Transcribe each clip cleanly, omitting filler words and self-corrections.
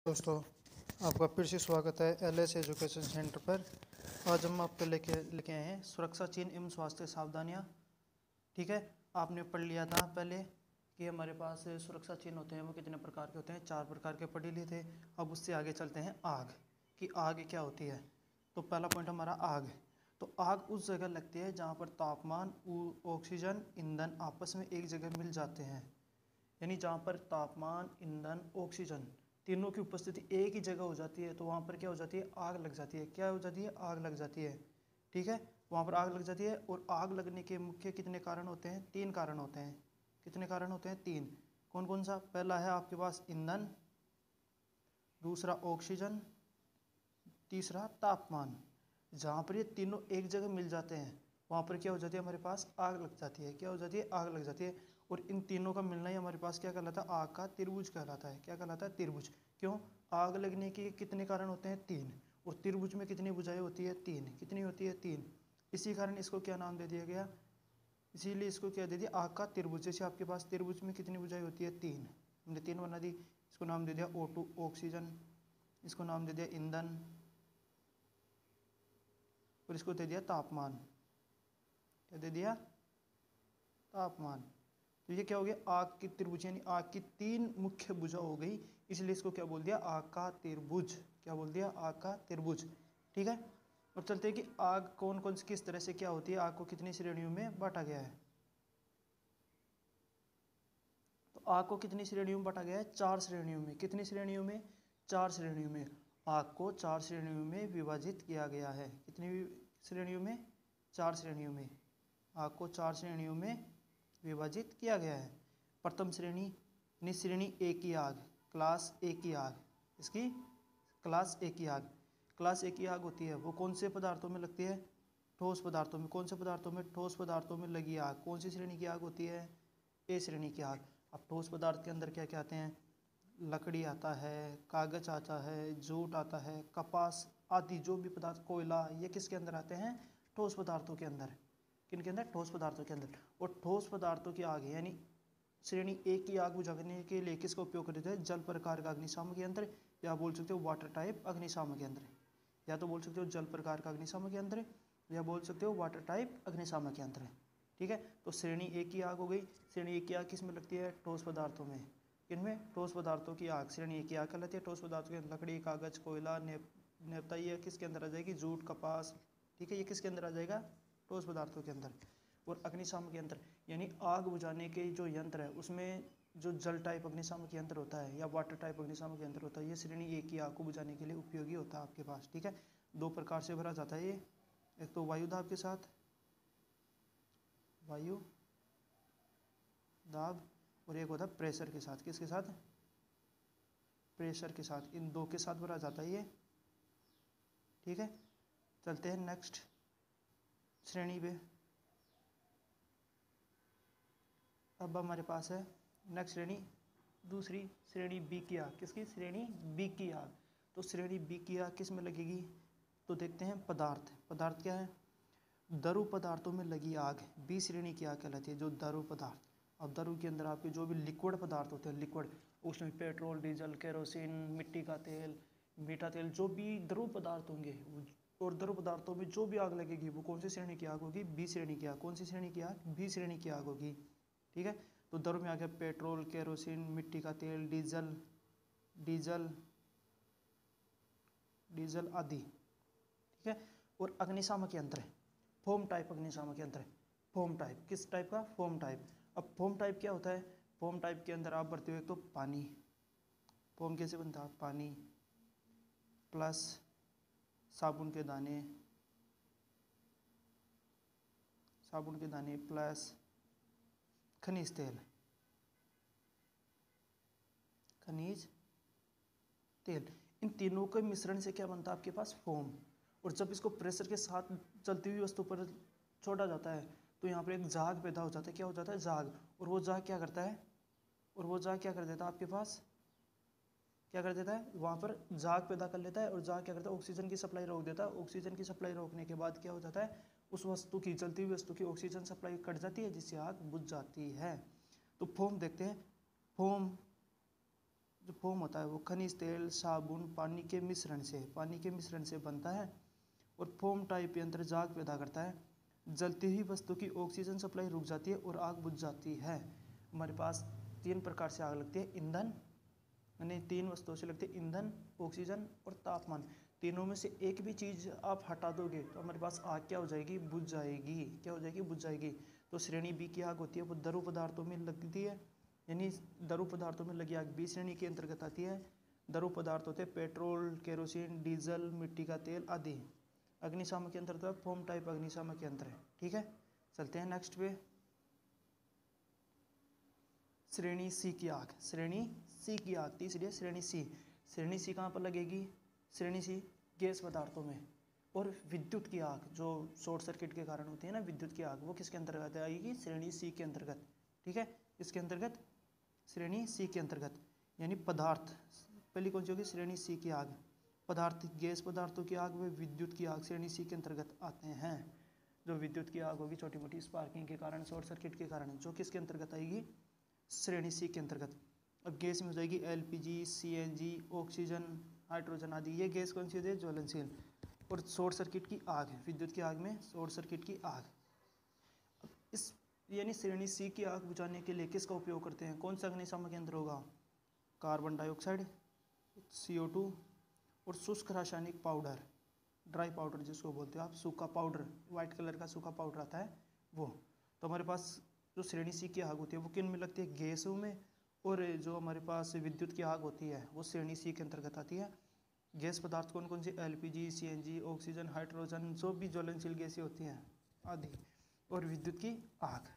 दोस्तों, आपका फिर से स्वागत है एलएस एजुकेशन सेंटर पर। आज हम आपके लेके आए हैं सुरक्षा चिन्ह एवं स्वास्थ्य सावधानियां। ठीक है, आपने पढ़ लिया था पहले कि हमारे पास सुरक्षा चिन्ह होते हैं, वो कितने प्रकार के होते हैं, 4 प्रकार के पढ़ लिए थे। अब उससे आगे चलते हैं आग कि आग क्या होती है। तो पहला पॉइंट हमारा आग। तो आग उस जगह लगती है जहाँ पर तापमान, ऑक्सीजन, ईंधन आपस में एक जगह मिल जाते हैं। यानी जहाँ पर तापमान, ईंधन, ऑक्सीजन तीनों की उपस्थिति एक ही जगह हो जाती है, तो वहाँ पर क्या हो जाती है, आग लग जाती है। क्या हो जाती है, आग लग जाती है। ठीक है, वहाँ पर आग लग जाती है। और आग लगने के मुख्य कितने कारण होते हैं, 3 कारण होते हैं। कितने कारण होते हैं, 3। कौन कौन सा, पहला है आपके पास ईंधन, दूसरा ऑक्सीजन, तीसरा तापमान। जहाँ पर ये तीनों एक जगह मिल जाते हैं वहाँ पर क्या हो जाती है, हमारे पास आग लग जाती है। क्या हो जाती है, आग लग जाती है। और इन तीनों का मिलना ही हमारे पास क्या कहलाता है, आग का त्रिभुज कहलाता है। क्या कहलाता है, त्रिभुज। क्यों, आग लगने के कितने कारण होते हैं, 3। और त्रिभुज में कितनी भुजाएं होती है, 3। कितनी होती है, 3। इसी कारण इसको क्या नाम दे दिया गया, इसीलिए इसको क्या दे दिया, आग का त्रिभुज। जैसे आपके पास त्रिभुज में कितनी भुजाएं होती है, 3। हमने 3 बना दी। इसको नाम दे दिया O2 ऑक्सीजन, इसको नाम दे दिया ईंधन, और इसको दे दिया तापमान। क्या दे दिया, तापमान। तो ये क्या हो गया, आग की त्रिभुज, यानी आग की 3 मुख्य भुजा हो गई। इसलिए इसको क्या बोल दिया, आग का त्रिभुज। क्या बोल दिया, आग का त्रिभुज। ठीक है, और चलते हैं कि आग कौन कौन सी किस तरह से क्या होती है, आग को कितनी श्रेणियों में बांटा गया है। तो आग को कितनी श्रेणियों में बांटा गया है, 4 श्रेणियों में। कितनी श्रेणियों में, 4 श्रेणियों में। आग को 4 श्रेणियों में विभाजित किया गया है। कितनी श्रेणियों में, 4 श्रेणियों में। आग को 4 श्रेणियों में विभाजित किया गया है। प्रथम श्रेणी, यानी श्रेणी ए की आग, क्लास ए की आग। इसकी क्लास ए की आग, क्लास ए की आग होती है वो कौन से पदार्थों में लगती है, ठोस पदार्थों में। कौन से पदार्थों में, ठोस पदार्थों में लगी आग। कौन सी श्रेणी की आग होती है, ए श्रेणी की आग। अब ठोस पदार्थ के अंदर क्या क्या आते हैं, लकड़ी आता है, कागज आता है, जूट आता है, कपास आदि जो भी पदार्थ, कोयला, ये किसके अंदर आते हैं, ठोस पदार्थों के अंदर। किन के अंदर, ठोस पदार्थों के अंदर। और ठोस पदार्थों की आग यानी श्रेणी ए की आग बुझाने के लिए किसका उपयोग करते हैं, जल प्रकार का अग्निशामक यंत्र, या बोल सकते हो वाटर टाइप अग्निशामक यंत्र। या तो बोल सकते हो जल प्रकार का अग्निशामक यंत्र, या बोल सकते हो वाटर टाइप अग्निशामक यंत्र। ठीक है, तो श्रेणी ए की आग हो गई। श्रेणी ए की आग किस में लगती है, ठोस पदार्थों में। किनमें, ठोस पदार्थों की आग श्रेणी ए की आग कहलाती है। ठोस पदार्थों के लकड़ी, कागज, कोयला, नेपता, ये किसके अंदर आ जाएगी, जूट, कपास। ठीक है, ये किसके अंदर आ जाएगा, ठोस पदार्थों के अंदर। और अग्निशामक यंत्र यानी आग बुझाने के जो यंत्र है उसमें जो जल टाइप अग्निशामक यंत्र होता है या वाटर टाइप अग्निशामक यंत्र होता है, ये श्रेणी ए की आग को बुझाने के लिए उपयोगी होता है आपके पास। ठीक है, 2 प्रकार से भरा जाता है ये, एक तो वायु दाब के साथ, वायु दाब, और एक होता है प्रेशर के साथ। किसके साथ, प्रेशर के साथ। इन 2 के साथ भरा जाता है ये। ठीक है, चलते हैं नेक्स्ट श्रेणी पे। अब हमारे पास है नेक्स्ट श्रेणी, दूसरी श्रेणी बी की आग। किसकी, श्रेणी बी की आग। तो श्रेणी बी की आग किस में लगेगी, तो देखते हैं पदार्थ। पदार्थ क्या है, द्रव पदार्थों में लगी आग बी श्रेणी की आग कहलाती है। जो द्रव पदार्थ, अब द्रव के अंदर आपके जो भी लिक्विड पदार्थ होते हैं, लिक्विड, उसमें पेट्रोल, डीजल, केरोसिन, मिट्टी का तेल, मीठा तेल, जो भी द्रव पदार्थ होंगे, और द्रव पदार्थों में जो भी आग लगेगी वो कौन सी श्रेणी की आग होगी, बी श्रेणी की आग। कौन सी श्रेणी की आग, बी श्रेणी की आग होगी। ठीक है, तो द्रव में आ गया पेट्रोल, केरोसिन, मिट्टी का तेल, डीजल डीजल डीजल आदि। ठीक है, और अग्निशामक यंत्र, फोम टाइप अग्निशामक यंत्र। फोम टाइप, किस टाइप का, फोम टाइप। अब फोम टाइप क्या होता है, फोम टाइप के अंदर आप भरते हुए तो पानी। फोम कैसे बनता है, पानी प्लस साबुन के दाने, साबुन के दाने प्लस खनिज तेल, खनिज तेल। इन तीनों के मिश्रण से क्या बनता है आपके पास, फोम। और जब इसको प्रेशर के साथ चलती हुई वस्तु पर छोड़ा जाता है तो यहाँ पर एक झाग पैदा हो जाता है। क्या हो जाता है, झाग। और वो झाग क्या करता है, और वो झाग क्या कर देता है आपके पास, क्या कर देता है, वहाँ पर झाग पैदा कर लेता है। और झाग क्या करता है, ऑक्सीजन की सप्लाई रोक देता है। ऑक्सीजन की सप्लाई रोकने के बाद क्या हो जाता है, उस वस्तु की, चलती हुई वस्तु की ऑक्सीजन सप्लाई कट जाती है, जिससे आग बुझ जाती है। तो फोम देखते हैं, फोम जो फोम होता है वो खनिज तेल, साबुन, पानी के मिश्रण से बनता है। और फोम टाइप यंत्र जाग पैदा करता है। जलती हुई वस्तु की ऑक्सीजन सप्लाई रुक जाती है और आग बुझ जाती है। हमारे पास 3 प्रकार से आग लगती है। ईंधन, यानी 3 वस्तुओं से लगती है, ईंधन, ऑक्सीजन और तापमान। तीनों में से एक भी चीज़ आप हटा दोगे तो हमारे पास आग क्या हो जाएगी? बुझ जाएगी। क्या हो जाएगी? बुझ जाएगी। तो श्रेणी बी की आग होती है वो द्रव पदार्थों में लगती है, यानी द्रव पदार्थों में लगी आग बी श्रेणी के अंतर्गत आती है। द्रव पदार्थ होते हैं पेट्रोल, केरोसिन, डीजल, मिट्टी का तेल आदि। अग्निशामक के अंतर्गत फोम टाइप अग्निशामक यंत्र है। ठीक है, चलते हैं नेक्स्ट पे। श्रेणी सी की आग, श्रेणी सी की आग तीसरी है श्रेणी सी। श्रेणी सी कहाँ पर लगेगी? श्रेणी सी गैस पदार्थों में। और विद्युत की आग जो शॉर्ट सर्किट के कारण होती है ना, विद्युत की आग, वो किसके अंतर्गत आएगी? श्रेणी सी के अंतर्गत। ठीक है, इसके अंतर्गत श्रेणी सी के अंतर्गत, यानी पदार्थ पहली कौन सी होगी? श्रेणी सी की आग। पदार्थ, गैस पदार्थों की आग व विद्युत की आग श्रेणी सी के अंतर्गत आते हैं। जो विद्युत की आग होगी छोटी मोटी स्पार्किंग के कारण, शॉर्ट सर्किट के कारण, जो किसके अंतर्गत आएगी? श्रेणी सी के अंतर्गत। अब गैस में हो जाएगी एलपीजी, सीएनजी, ऑक्सीजन, हाइड्रोजन आदि। ये गैस कौन सी होती है? ज्वलनशील। और शॉर्ट सर्किट की आग, विद्युत की आग में शॉर्ट सर्किट की आग। अब इस यानी श्रेणी सी की आग बुझाने के लिए किसका उपयोग करते हैं? कौन सा अग्निशामक यंत्र होगा? कार्बन डाइऑक्साइड, CO2 और शुष्क रासायनिक पाउडर, ड्राई पाउडर जिसको बोलते हो आप, सूखा पाउडर, वाइट कलर का सूखा पाउडर आता है वो। तो हमारे पास जो श्रेणी सी की आग होती है वो किन में लगती है? गैसों में। और जो हमारे पास विद्युत की आग होती है वो श्रेणी सी के अंतर्गत आती है। गैस पदार्थ कौन कौन सी? एलपीजी, सीएनजी, ऑक्सीजन, हाइड्रोजन, जो भी ज्वलनशील गैसें होती हैं आदि। और विद्युत की आग।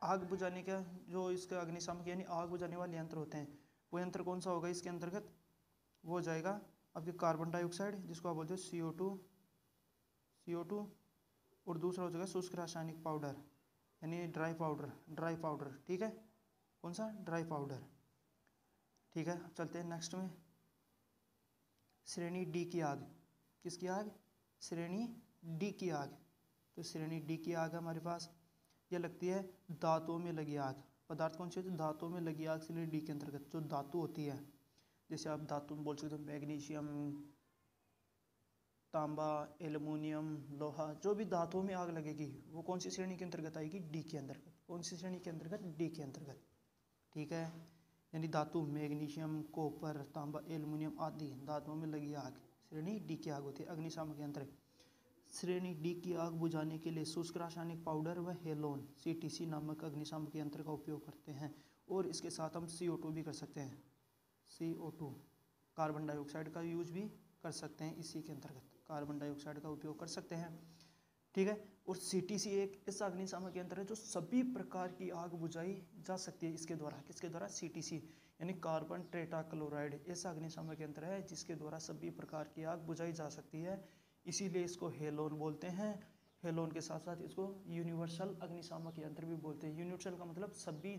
आग बुझाने का जो इसका अग्निशामक यानी आग बुझाने वाले यंत्र होते हैं, वो यंत्र कौन सा होगा इसके अंतर्गत? वो हो जाएगा आपके कार्बन डाइऑक्साइड जिसको आप बोलते हो CO2, और दूसरा हो जाएगा शुष्क रासायनिक पाउडर, यानी ड्राई पाउडर। ठीक है, कौन सा? Dry powder. ठीक है, चलते हैं नेक्स्ट में। श्रेणी डी की आग, किसकी आग? श्रेणी डी की आग। तो श्रेणी डी की आग हमारे पास ये लगती है धातुओं में लगी आग। पदार्थ कौन सी होती है? धातुओं में लगी आग श्रेणी डी के अंतर्गत। जो धातु होती है, जैसे आप धातु में बोल सकते हो मैग्नीशियम, तांबा, एल्युमिनियम, लोहा, जो भी धातुओं में आग लगेगी वो कौन सी श्रेणी के अंतर्गत आएगी? डी के अंतर्गत। कौन सी श्रेणी के अंतर्गत? डी के अंतर्गत। ठीक है, यानी धातु मैग्नीशियम, कॉपर, तांबा, एल्युमिनियम आदि धातुओं में लगी आग श्रेणी डी की आग होती है। अग्निशामक यंत्र श्रेणी डी की आग बुझाने के लिए शुष्क रासायनिक पाउडर व हेलोन CTC नामक अग्निशामक यंत्र का उपयोग करते हैं। और इसके साथ हम CO2 भी कर सकते हैं। CO2 कार्बन डाइऑक्साइड का यूज भी कर सकते हैं। इसी के अंतर्गत कार्बन डाइऑक्साइड का उपयोग कर सकते हैं। ठीक है, और CTC एक ऐसा अग्निशामक यंत्र है जो सभी प्रकार की आग बुझाई जा सकती है इसके द्वारा। किसके द्वारा? CTC यानी कार्बन टेट्राक्लोराइड ऐसा अग्निशामक यंत्र है जिसके द्वारा सभी प्रकार की आग बुझाई जा सकती है। इसीलिए इसको हेलोन बोलते हैं। हेलोन के साथ साथ इसको यूनिवर्सल अग्निशामक यंत्र भी बोलते हैं। यूनिवर्सल का मतलब सभी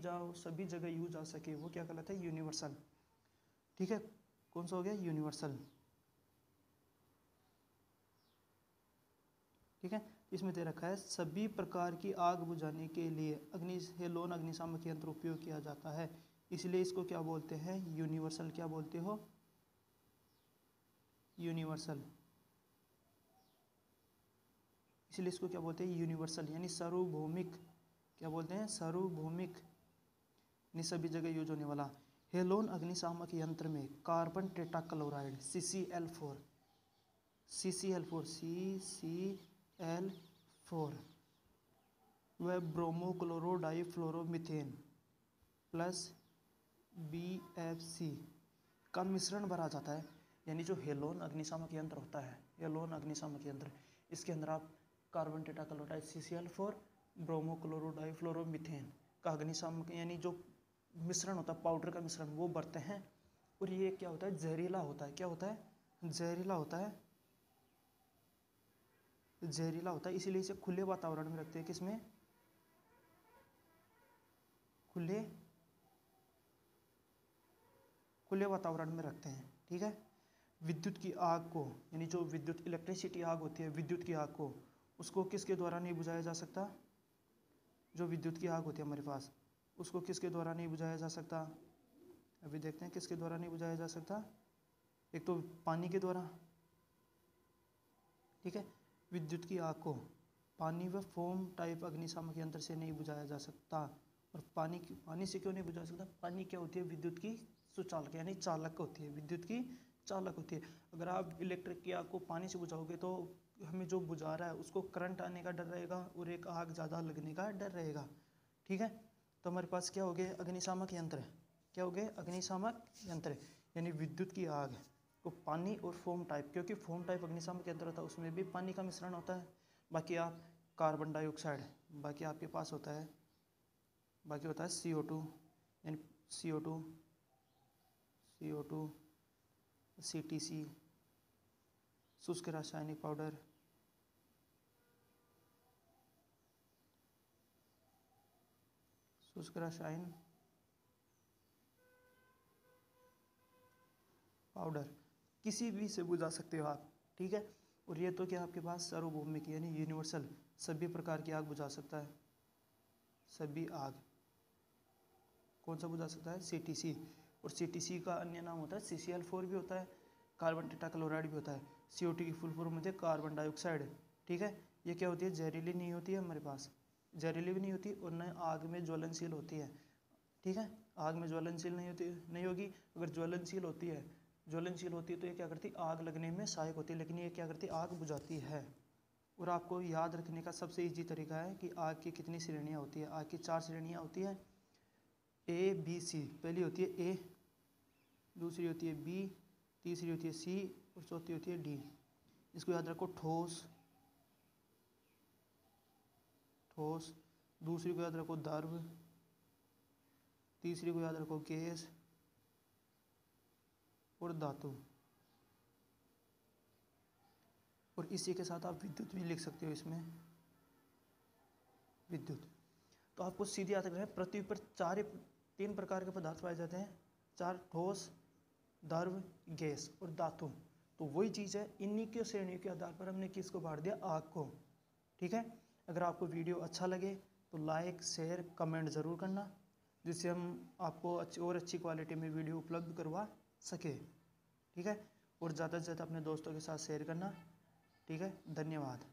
जगह यूज आ सके, वो क्या कहलाता है? यूनिवर्सल। ठीक है, कौन सा हो गया? यूनिवर्सल। ठीक है, इसमें दे रखा है सभी प्रकार की आग बुझाने के लिए हेलोन अग्निशामक यंत्र उपयोग किया जाता है। इसलिए इसको क्या बोलते हैं? यूनिवर्सल। क्या बोलते हो? यूनिवर्सल। इसलिए इसको क्या बोलते हैं? यूनिवर्सल, यानी सार्वभौमिक। क्या बोलते हैं? सार्वभौमिक, यानी सभी जगह यूज होने वाला। हेलोन अग्निशामक यंत्र में कार्बन टेट्राक्लोराइड CCl4 व ब्रोमोक्लोरोडाइफ्लोरोमीथेन प्लस BFC का मिश्रण भरा जाता है। यानी जो हेलोन अग्निशामक यंत्र होता है, हेलोन अग्निशामक यंत्र, इसके अंदर आप कार्बन टेट्राक्लोराइड CCl4 ब्रोमोक्लोरोडाइफ्लोरोमीथेन का अग्निशामक यानी जो मिश्रण होता है, पाउडर का मिश्रण, वो भरते हैं। और ये क्या होता है? जहरीला होता है। क्या होता है? जहरीला होता है। जहरीला होता है, इसीलिए इसे खुले वातावरण में रखते हैं। किसमें? खुले वातावरण में रखते हैं। ठीक है, विद्युत की आग को, यानी जो विद्युत इलेक्ट्रिसिटी आग होती है, विद्युत की आग को, उसको किसके द्वारा नहीं बुझाया जा सकता? जो विद्युत की आग होती है हमारे पास, उसको किसके द्वारा नहीं बुझाया जा सकता? अभी देखते हैं किसके द्वारा नहीं बुझाया जा सकता। एक तो पानी के द्वारा, ठीक है। विद्युत की आग को पानी व फोम टाइप अग्निशामक यंत्र से नहीं बुझाया जा सकता। और पानी से क्यों नहीं बुझा सकता? पानी क्या होती है? विद्युत की सुचालक यानी चालक होती है, विद्युत की चालक होती है। अगर आप इलेक्ट्रिक की आग को पानी से बुझाओगे तो हमें जो बुझा रहा है उसको करंट आने का डर रहेगा और एक आग ज़्यादा लगने का डर रहेगा, ठीक है। तो हमारे पास क्या हो गए? अग्निशामक यंत्र। क्या हो गए? अग्निशामक यंत्र यानी विद्युत की आग को पानी और फोम टाइप, क्योंकि फोम टाइप अग्निशामक यंत्र होता है उसमें भी पानी का मिश्रण होता है। बाकी आप कार्बन डाइऑक्साइड, बाकी आपके पास होता है, बाकी होता है CO2 यानी CO2 CTC, शुष्क रासायनिक पाउडर, शुष्क रसायन पाउडर, किसी भी से बुझा सकते हो आप, ठीक है। और ये तो क्या आपके पास सार्वभौमिक यानी यूनिवर्सल सभी प्रकार की आग बुझा सकता है। सभी आग कौन सा बुझा सकता है? CTC। और CTC का अन्य नाम होता है CCl4 भी होता है, कार्बन टेट्राक्लोराइड भी होता है। CO2 की फुल फॉर्म होती है कार्बन डाइऑक्साइड, ठीक है। ये क्या होती है? जहरीली नहीं होती है हमारे पास, जहरीली भी नहीं होती और न आग में ज्वलनशील होती है, ठीक है। आग में ज्वलनशील नहीं होगी। अगर ज्वलनशील होती है तो ये क्या करती है? आग लगने में सहायक होती है, लेकिन ये क्या करती है? आग बुझाती है। और आपको याद रखने का सबसे ईजी तरीका है कि आग की कितनी श्रेणियाँ होती है। आग की 4 श्रेणियाँ होती है, ABC। पहली होती है A, दूसरी होती है B, तीसरी होती है C और चौथी होती है D। इसको याद रखो। ठोस, दूसरी को याद रखो द्रव, तीसरी को याद रखो गैस और धातु। और इसी के साथ आप विद्युत भी लिख सकते हो इसमें, विद्युत। तो आपको सीधी याद रखना है, पृथ्वी पर 3 प्रकार के पदार्थ पाए जाते हैं, 4: ठोस, द्रव, गैस और धातु। तो वही चीज़ है, इन्हीं के श्रेणियों के आधार पर हमने किसको बांट दिया? आग को, ठीक है। अगर आपको वीडियो अच्छा लगे तो लाइक शेयर कमेंट ज़रूर करना, जिससे हम आपको अच्छी क्वालिटी में वीडियो उपलब्ध करवा सके, ठीक है। और ज़्यादा से ज़्यादा अपने दोस्तों के साथ शेयर करना, ठीक है। धन्यवाद।